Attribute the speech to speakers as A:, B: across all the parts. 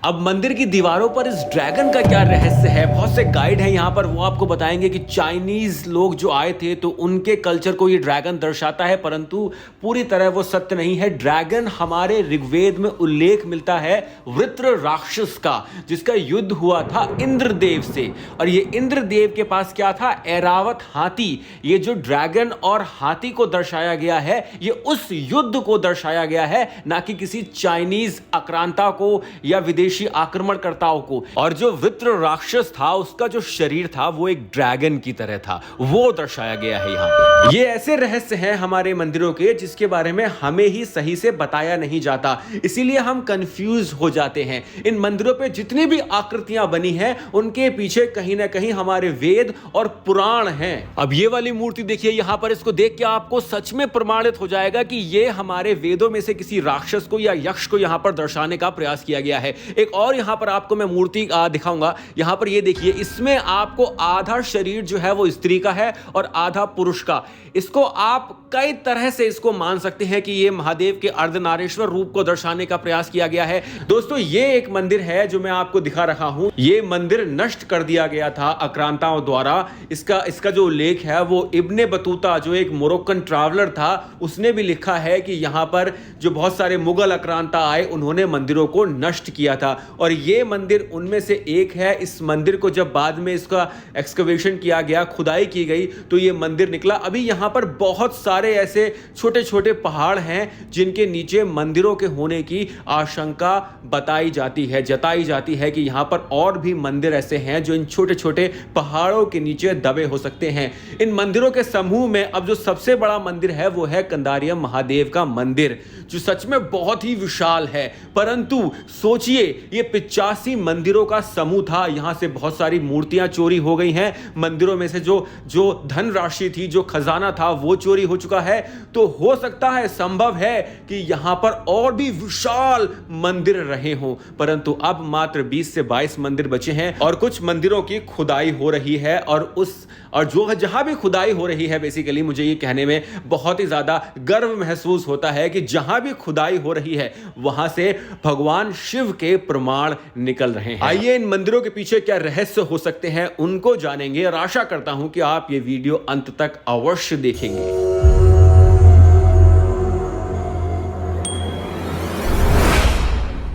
A: अब मंदिर की दीवारों पर इस ड्रैगन का क्या रहस्य है? बहुत से गाइड हैं यहाँ पर, वो आपको बताएंगे कि चाइनीज लोग जो आए थे तो उनके कल्चर को ये ड्रैगन दर्शाता है, परंतु पूरी तरह वो सत्य नहीं है। ड्रैगन हमारे ऋग्वेद में उल्लेख मिलता है वृत्र राक्षस का, जिसका युद्ध हुआ था इंद्रदेव से, और ये इंद्रदेव के पास क्या था? ऐरावत हाथी। ये जो ड्रैगन और हाथी को दर्शाया गया है, ये उस युद्ध को दर्शाया गया है, ना कि किसी चाइनीज आक्रांता को या विदेशी आक्रमणकर्ताओं को। और जो वृत्र राक्षस था, उसका जो शरीर था वो एक ड्रैगन की तरह था, वो दर्शाया गया है यहाँ पे। ये ऐसे रहस्य हैं हमारे मंदिरों के जिसके बारे में हमें ही सही से बताया नहीं जाता, इसीलिए हम कंफ्यूज हो जाते हैं। इन मंदिरों पे जितनी भी आकृतियां बनी हैं, उनके पीछे कहीं ना कहीं हमारे वेद और पुराण हैं। अब ये वाली मूर्ति देखिए यहाँ पर, इसको देख के आपको सच में प्रमाणित हो जाएगा कि ये हमारे वेदों में से किसी राक्षस को या यक्ष को यहाँ पर दर्शाने का प्रयास किया गया है। एक और यहाँ पर आपको मैं मूर्ति दिखाऊंगा। यहाँ पर ये देखिए, इसमें आपको आधा शरीर जो है वो स्त्री का है और आधा पुरुष का। इसको आप कई तरह से इसको मान सकते हैं कि ये महादेव के अर्धनारीश्वर रूप को दर्शाने का प्रयास किया गया है। दोस्तों, ये एक मंदिर है जो मैं आपको दिखा रहा हूं। ये मंदिर नष्ट कर दिया गया था आक्रांताओं द्वारा। इसका जो उल्लेख है वो इब्ने बतूता, जो एक मोरक्कन ट्रैवलर था, उसने भी लिखा है कि यहां पर जो बहुत सारे मुगल आक्रांता आए, उन्होंने मंदिरों को नष्ट किया था, और ये मंदिर उनमें से एक है। इस मंदिर को जब बाद में इसका एक्सकवेशन किया गया, खुदाई की गई, तो ये मंदिर निकला। अभी यहां पर बहुत सारे ऐसे छोटे छोटे पहाड़ हैं जिनके नीचे मंदिरों के होने की आशंका बताई जाती है, जताई जाती है कि यहां पर और भी मंदिर ऐसे हैं जो इन छोटे छोटे पहाड़ों के नीचे दबे हो सकते हैं। इन मंदिरों के समूह में अब जो सबसे बड़ा मंदिर है वो है कंदारियम महादेव का मंदिर, जो सच में बहुत ही विशाल है। परंतु सोचिए, ये 85 मंदिरों का समूह था, यहां से बहुत सारी मूर्तियां चोरी हो गई हैं। मंदिरों में से जो धन राशि थी, जो खजाना था, वो चोरी हो चुका है। तो हो सकता है, संभव है कि यहां पर और भी विशाल मंदिर रहे हों, परंतु अब मात्र 20 से 22 मंदिर बचे हैं, और कुछ मंदिरों की खुदाई हो रही है। और जो जहां भी खुदाई हो रही है, बेसिकली मुझे ये कहने में बहुत ही ज्यादा गर्व महसूस होता है कि जहां भी खुदाई हो रही है, वहां से भगवान शिव के प्रमाण निकल रहे हैं। आइए, इन मंदिरों के पीछे क्या रहस्य हो सकते हैं उनको जानेंगे, और आशा करता हूं कि आप ये वीडियो अंत तक अवश्य देखेंगे।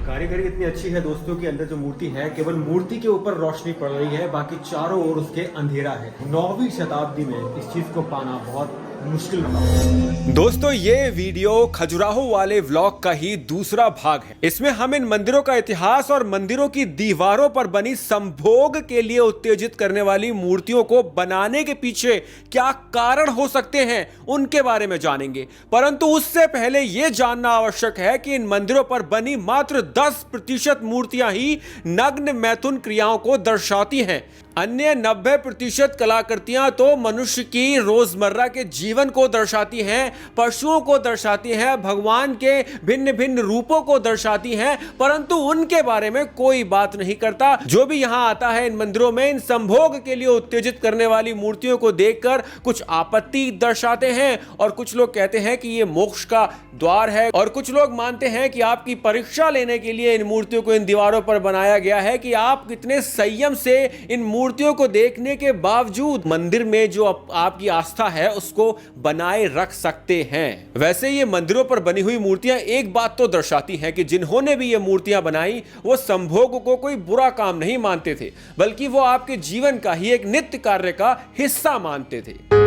A: कारीगरी इतनी अच्छी है दोस्तों कि अंदर जो मूर्ति है, केवल मूर्ति के ऊपर रोशनी पड़ रही है, बाकी चारों ओर उसके अंधेरा है। 9वीं शताब्दी में इस चीज को पाना बहुत मुश्किल रहा। दोस्तों, ये वीडियो खजुराहो वाले व्लॉग का ही दूसरा भाग है। इसमें हम इन मंदिरों का इतिहास और मंदिरों की दीवारों पर बनी संभोग के लिए उत्तेजित करने वाली मूर्तियों को बनाने के पीछे क्या कारण हो सकते हैं, उनके बारे में जानेंगे। परंतु उससे पहले यह जानना आवश्यक है कि इन मंदिरों पर बनी मात्र 10% मूर्तियां ही नग्न मैथुन क्रियाओं को दर्शाती हैं। अन्य 90% कलाकृतियां तो मनुष्य की रोजमर्रा के जीवन को दर्शाती हैं, पशुओं को दर्शाती हैं, भगवान के भिन्न भिन्न रूपों को दर्शाती हैं, परंतु उनके बारे में कोई बात नहीं करता। जो भी यहां आता है इन मंदिरों में, इन संभोग के लिए उत्तेजित करने वाली मूर्तियों को देखकर कुछ आपत्ति दर्शाते हैं, और कुछ लोग कहते हैं कि यह मोक्ष का द्वार है, और कुछ लोग मानते हैं कि आपकी परीक्षा लेने के लिए इन मूर्तियों को इन दीवारों पर बनाया गया है कि आप कितने संयम से इन मूर्तियों को देखने के बावजूद मंदिर में जो आपकी आस्था है उसको बनाए रख सकते हैं। वैसे ये मंदिरों पर बनी हुई मूर्तियां एक बात तो दर्शाती हैं कि जिन्होंने भी ये मूर्तियां बनाई, वो संभोग को कोई बुरा काम नहीं मानते थे, बल्कि वो आपके जीवन का ही एक नित्य कार्य का हिस्सा मानते थे।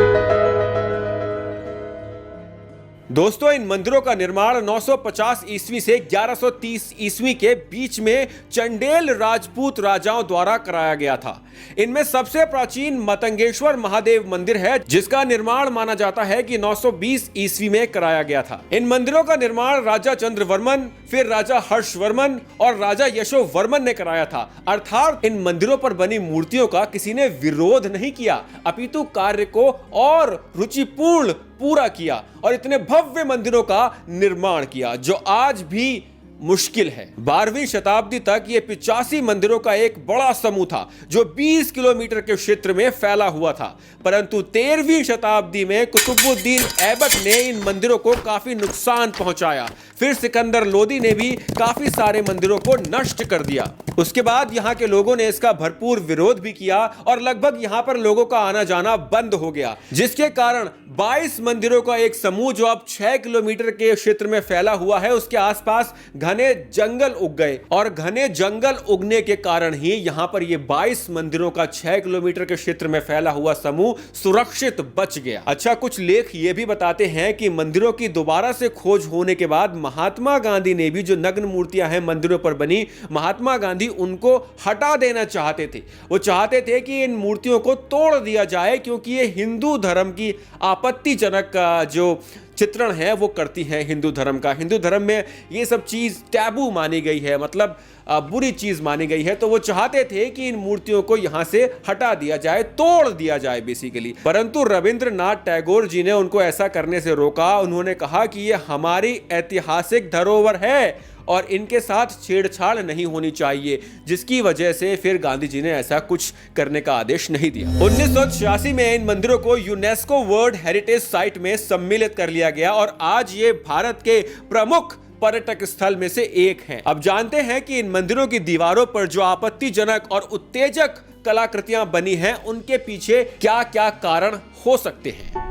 A: दोस्तों, इन मंदिरों का निर्माण 950 ईस्वी से 1130 ईस्वी के बीच में चंडेल राजपूत राजाओं द्वारा कराया गया था। इनमें सबसे प्राचीन मतंगेश्वर महादेव मंदिर है, जिसका निर्माण माना जाता है कि 920 ईस्वी में कराया गया था। इन मंदिरों का निर्माण राजा चंद्रवर्मन, फिर राजा हर्षवर्मन और राजा यशोवर्मन ने कराया था। अर्थात इन मंदिरों पर बनी मूर्तियों का किसी ने विरोध नहीं किया, अपितु कार्य को और रुचिपूर्ण पूरा किया और इतने भव्य मंदिरों का निर्माण किया, जो आज भी मुश्किल है। 12वीं शताब्दी तक ये 85 मंदिरों का एक बड़ा समूह था जो 20 किलोमीटर के क्षेत्र में फैला हुआ था, परंतु 13वीं शताब्दी में कुतुबुद्दीन ऐबक ने इन मंदिरों को काफी नुकसान पहुंचाया। फिर सिकंदर लोदी ने भी काफी सारे मंदिरों को नष्ट कर दिया। उसके बाद यहाँ के लोगों ने इसका भरपूर विरोध भी किया और लगभग यहाँ पर लोगों का आना जाना बंद हो गया, जिसके कारण 22 मंदिरों का एक समूह जो अब 6 किलोमीटर के क्षेत्र में फैला हुआ है, उसके आसपास घने जंगल उग गए और घने जंगल उगने के कारण ही यहाँ पर ये 22 मंदिरों का 6 किलोमीटर के क्षेत्र में फैला हुआ समूह सुरक्षित बच गया। अच्छा, कुछ लेख ये भी बताते हैं कि मंदिरों की दोबारा से खोज होने के बाद महात्मा गांधी ने भी जो नग्न मूर्तियां हैं मंदिरों पर बनी, महात्मा गांधी उनको हटा देना चाहते थे। वो चाहते थे कि इन मूर्तियों को तोड़ दिया जाए क्योंकि ये हिंदू धर्म की आपत्तिजनक जो चित्रण है वो करती है हिंदू धर्म का। हिंदू धर्म में ये सब चीज टैबू मानी गई है, मतलब बुरी चीज मानी गई है। तो वो चाहते थे कि इन मूर्तियों को यहां से हटा दिया जाए, तोड़ दिया जाए बेसिकली। परंतु रविंद्रनाथ टैगोर जी ने उनको ऐसा करने से रोका। उन्होंने कहा कि ये हमारी ऐतिहासिक धरोहर है और इनके साथ छेड़छाड़ नहीं होनी चाहिए, जिसकी वजह से फिर गांधी जी ने ऐसा कुछ करने का आदेश नहीं दिया। 1986 में इन मंदिरों को यूनेस्को वर्ल्ड हेरिटेज साइट में सम्मिलित कर लिया गया और आज ये भारत के प्रमुख पर्यटक स्थल में से एक हैं। अब जानते हैं कि इन मंदिरों की दीवारों पर जो आपत्तिजनक और उत्तेजक कलाकृतियां बनी हैं, उनके पीछे क्या क्या कारण हो सकते हैं।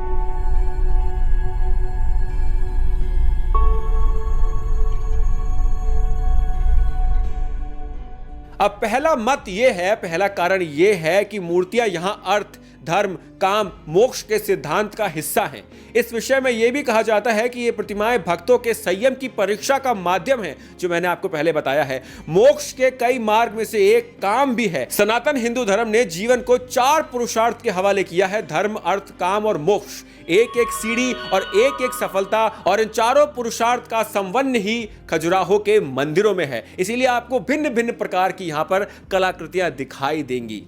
A: अब पहला कारण यह है कि मूर्तियां यहां अर्थ, धर्म, काम, मोक्ष के सिद्धांत का हिस्सा हैं। इस विषय में यह भी कहा जाता है कि ये प्रतिमाएं भक्तों के संयम की परीक्षा का माध्यम है, जो मैंने आपको पहले बताया है। मोक्ष के कई मार्ग में से एक काम भी है। सनातन हिंदू धर्म ने जीवन को 4 पुरुषार्थ के हवाले किया है: धर्म, अर्थ, काम और मोक्ष। एक एक सीढ़ी और एक एक सफलता, और इन चारों पुरुषार्थ का समन्वय ही खजुराहो के मंदिरों में है। इसीलिए आपको भिन्न भिन्न प्रकार की यहां पर कलाकृतियां दिखाई देंगी।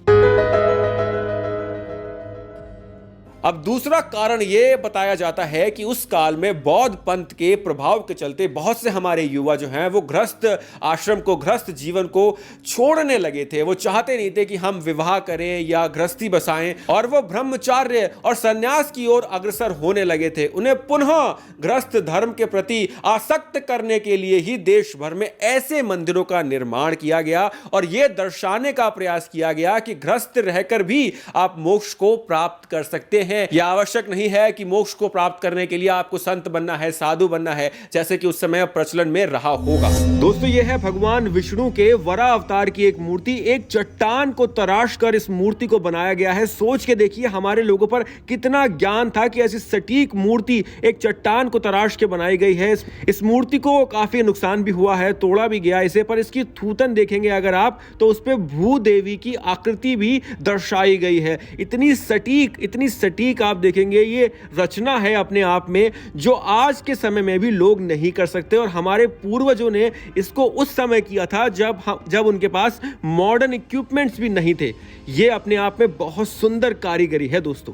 A: अब दूसरा कारण यह बताया जाता है कि उस काल में बौद्ध पंथ के प्रभाव के चलते बहुत से हमारे युवा जो हैं वो गृहस्थ आश्रम को, गृहस्थ जीवन को छोड़ने लगे थे। वो चाहते नहीं थे कि हम विवाह करें या गृहस्थी बसाएं, और वो ब्रह्मचार्य और संन्यास की ओर अग्रसर होने लगे थे। उन्हें पुनः गृहस्थ धर्म के प्रति आसक्त करने के लिए ही देश भर में ऐसे मंदिरों का निर्माण किया गया और यह दर्शाने का प्रयास किया गया कि गृहस्थ रहकर भी आप मोक्ष को प्राप्त कर सकते हैं। यह आवश्यक नहीं है कि मोक्ष को प्राप्त करने के लिए आपको संत बनना है, साधु बनना है, जैसे कि उस समय प्रचलन में रहा होगा। दोस्तों, यह है भगवान विष्णु के वराह अवतार की एक मूर्ति। एक चट्टान को तराश कर इस मूर्ति को बनाया गया है। सोच के देखिए हमारे लोगों पर कितना ज्ञान था कि ऐसी सटीक मूर्ति एक चट्टान को तराश के बनाई गई है। इस मूर्ति को काफी नुकसान भी हुआ है, तोड़ा भी गया इसे, पर इसकी थूथन देखेंगे अगर आप तो उस पे भूदेवी की आकृति भी दर्शाई गई है। इतनी सटीक आप देखेंगे, ये रचना है अपने आप में जो आज के समय में भी लोग नहीं कर सकते, और हमारे पूर्वजों ने इसको उस समय किया था जब उनके पास मॉडर्न इक्विपमेंट्स भी नहीं थे। ये अपने आप में बहुत सुंदर कारीगरी है दोस्तों।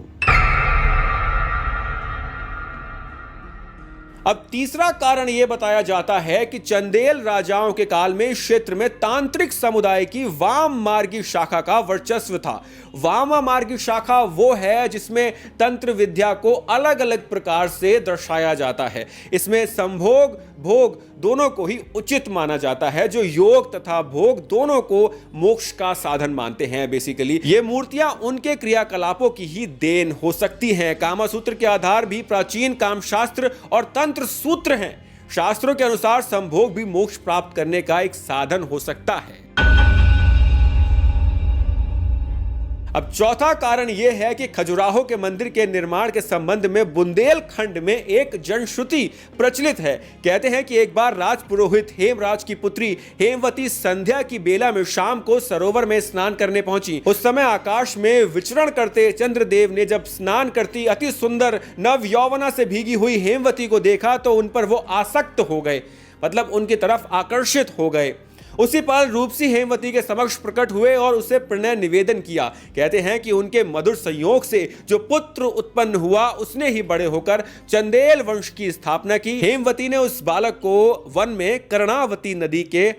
A: अब तीसरा कारण यह बताया जाता है कि चंदेल राजाओं के काल में क्षेत्र में तांत्रिक समुदाय की वाम मार्गी शाखा का वर्चस्व था। वाम मार्गी शाखा वो है जिसमें तंत्र विद्या को अलग अलग प्रकार से दर्शाया जाता है। इसमें संभोग भोग दोनों को ही उचित माना जाता है, जो योग तथा भोग दोनों को मोक्ष का साधन मानते हैं। बेसिकली ये मूर्तियां उनके क्रियाकलापों की ही देन हो सकती हैं। कामसूत्र के आधार भी प्राचीन कामशास्त्र और तंत्र सूत्र हैं। शास्त्रों के अनुसार संभोग भी मोक्ष प्राप्त करने का एक साधन हो सकता है। अब चौथा कारण यह है कि खजुराहो के मंदिर के निर्माण के संबंध में बुंदेलखंड में एक जनश्रुति प्रचलित है। कहते हैं कि एक बार राज पुरोहित हेमराज की पुत्री हेमवती संध्या की बेला में शाम को सरोवर में स्नान करने पहुंची। उस समय आकाश में विचरण करते चंद्रदेव ने जब स्नान करती अति सुंदर नव यौवना से भीगी हुई हेमवती को देखा तो उन पर वो आसक्त हो गए, मतलब उनकी तरफ आकर्षित हो गए।
B: उसी पल रूपसी हेमवती के समक्ष प्रकट हुए और उसे प्रणय निवेदन किया। कहते हैं कि उनके मधुर संयोग से जो पुत्र उत्पन्न हुआ उसने ही बड़े होकर चंदेल वंश की स्थापना की। हेमवती ने उस बालक को वन में कर्णावती नदी के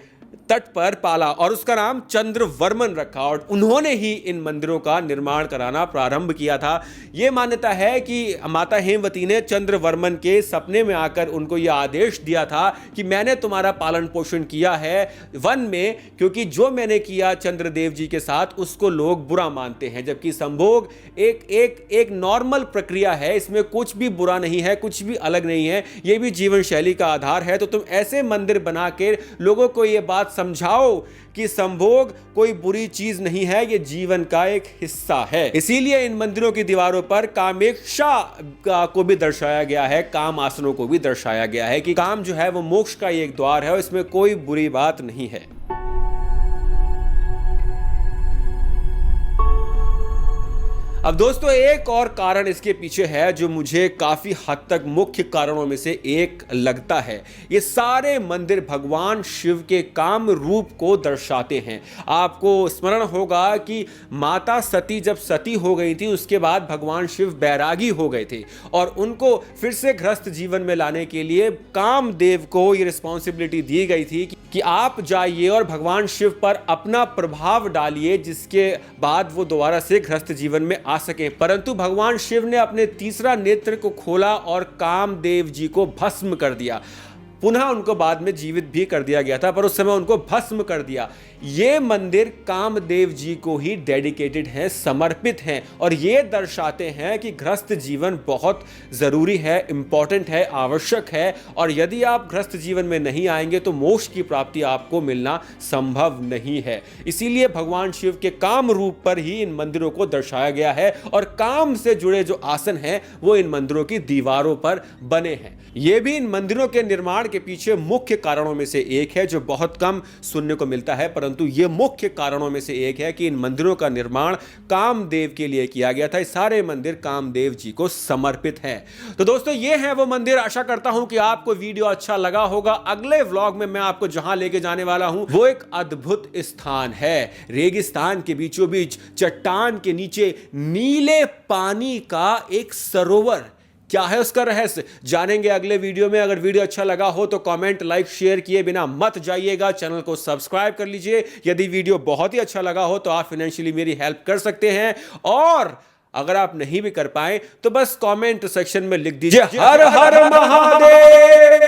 B: तट पर पाला और उसका नाम चंद्रवर्मन रखा और उन्होंने ही इन मंदिरों का निर्माण कराना प्रारंभ किया था। यह मान्यता है कि माता हेमवती ने चंद्रवर्मन के सपने में आकर उनको यह आदेश दिया था कि मैंने तुम्हारा पालन पोषण किया है वन में, क्योंकि जो मैंने किया चंद्रदेव जी के साथ उसको लोग बुरा मानते हैं, जबकि संभोग एक नॉर्मल प्रक्रिया है, इसमें कुछ भी बुरा नहीं है, कुछ भी अलग नहीं है, यह भी जीवन शैली का आधार है। तो तुम ऐसे मंदिर बना के लोगों को यह बात समझाओ कि संभोग कोई बुरी चीज नहीं है, यह जीवन का एक हिस्सा है। इसीलिए इन मंदिरों की दीवारों पर कामेक्षा को भी दर्शाया गया है, काम आसनों को भी दर्शाया गया है कि काम जो है वो मोक्ष का एक द्वार है और इसमें कोई बुरी बात नहीं है। अब दोस्तों एक और कारण इसके पीछे है जो मुझे काफी हद तक मुख्य कारणों में से एक लगता है। ये सारे मंदिर भगवान शिव के काम रूप को दर्शाते हैं। आपको स्मरण होगा कि माता सती जब सती हो गई थी उसके बाद भगवान शिव बैरागी हो गए थे और उनको फिर से गृहस्थ जीवन में लाने के लिए कामदेव को ये रिस्पॉन्सिबिलिटी दी गई थी कि आप जाइए और भगवान शिव पर अपना प्रभाव डालिए, जिसके बाद वो दोबारा से गृहस्थ जीवन में आ सके। परंतु भगवान शिव ने अपने तीसरा नेत्र को खोला और कामदेव जी को भस्म कर दिया। पुनः उनको बाद में जीवित भी कर दिया गया था, पर उस समय उनको भस्म कर दिया। ये मंदिर कामदेव जी को ही डेडिकेटेड हैं, समर्पित हैं और ये दर्शाते हैं कि गृहस्थ जीवन बहुत ज़रूरी है, इंपॉर्टेंट है, आवश्यक है और यदि आप गृहस्थ जीवन में नहीं आएंगे तो मोक्ष की प्राप्ति आपको मिलना संभव नहीं है। इसीलिए भगवान शिव के काम रूप पर ही इन मंदिरों को दर्शाया गया है और काम से जुड़े जो आसन हैं वो इन मंदिरों की दीवारों पर बने हैं। ये भी इन मंदिरों के निर्माण के पीछे मुख्य कारणों में से एक है जो बहुत कम सुनने को मिलता है, परंतु ये मुख्य कारणों में से एक है कि इन मंदिरों का निर्माण कामदेव के लिए किया गया था। सारे मंदिर कामदेव जी को समर्पित हैं। तो दोस्तों ये हैं वो मंदिर। आशा करता हूं कि आपको वीडियो अच्छा लगा होगा। अगले व्लॉग में मैं आपको जहां लेके जाने वाला हूं वो एक अद्भुत स्थान है, रेगिस्तान के बीचों बीच चट्टान के नीचे नीले पानी का एक सरोवर। क्या है उसका रहस्य जानेंगे अगले वीडियो में। अगर वीडियो अच्छा लगा हो तो कमेंट, लाइक, शेयर किए बिना मत जाइएगा। चैनल को सब्सक्राइब कर लीजिए। यदि वीडियो बहुत ही अच्छा लगा हो तो आप फाइनेंशियली मेरी हेल्प कर सकते हैं और अगर आप नहीं भी कर पाए तो बस कमेंट सेक्शन में लिख दीजिए हर हर महादेव।